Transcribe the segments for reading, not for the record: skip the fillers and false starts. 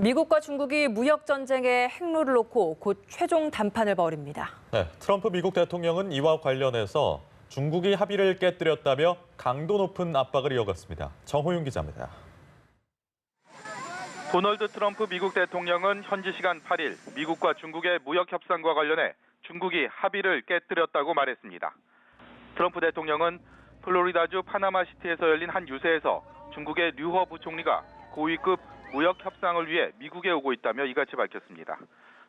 미국과 중국이 무역 전쟁에 핵로를 놓고 곧 최종 담판을 벌입니다. 네, 트럼프 미국 대통령은 이와 관련해서 중국이 합의를 깨뜨렸다며 강도 높은 압박을 이어갔습니다. 정호윤 기자입니다. 도널드 트럼프 미국 대통령은 현지 시간 8일 미국과 중국의 무역 협상과 관련해 중국이 합의를 깨뜨렸다고 말했습니다. 트럼프 대통령은 플로리다주 파나마시티에서 열린 한 유세에서 중국의 류허 부총리가 고위급 무역 협상을 위해 미국에 오고 있다며 이같이 밝혔습니다.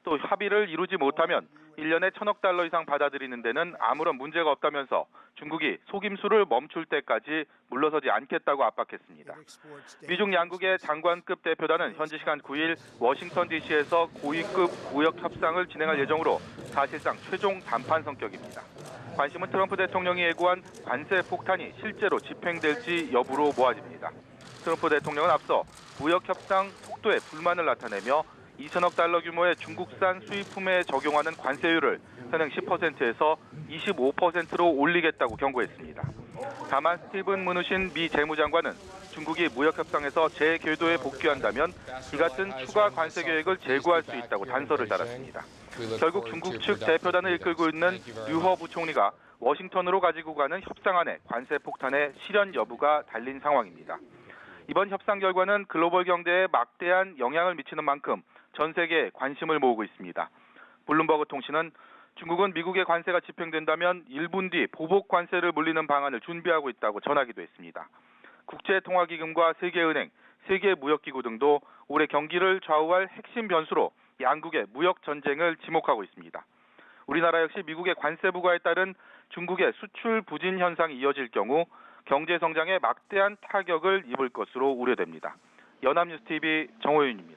또 합의를 이루지 못하면 1년에 1,000억 달러 이상 받아들이는 데는 아무런 문제가 없다면서 중국이 속임수를 멈출 때까지 물러서지 않겠다고 압박했습니다. 미중 양국의 장관급 대표단은 현지 시간 9일 워싱턴 DC에서 고위급 무역 협상을 진행할 예정으로 사실상 최종 담판 성격입니다. 관심은 트럼프 대통령이 예고한 관세 폭탄이 실제로 집행될지 여부로 모아집니다. 트럼프 대통령은 앞서 무역 협상 속도에 불만을 나타내며 2천억 달러 규모의 중국산 수입품에 적용하는 관세율을 현행 10%에서 25%로 올리겠다고 경고했습니다. 다만 스티븐 무누신 미 재무장관은 중국이 무역 협상에서 재궤도에 복귀한다면 이 같은 추가 관세 계획을 재고할 수 있다고 단서를 달았습니다. 결국 중국 측 대표단을 이끌고 있는 류허 부총리가 워싱턴으로 가지고 가는 협상안의 관세 폭탄의 실현 여부가 달린 상황입니다. 이번 협상 결과는 글로벌 경제에 막대한 영향을 미치는 만큼 전 세계에 관심을 모으고 있습니다. 블룸버그 통신은 중국은 미국의 관세가 집행된다면 1분 뒤 보복 관세를 물리는 방안을 준비하고 있다고 전하기도 했습니다. 국제통화기금과 세계은행, 세계무역기구 등도 올해 경기를 좌우할 핵심 변수로 양국의 무역 전쟁을 지목하고 있습니다. 우리나라 역시 미국의 관세 부과에 따른 중국의 수출 부진 현상이 이어질 경우 경제 성장에 막대한 타격을 입을 것으로 우려됩니다. 연합뉴스TV 정호윤입니다.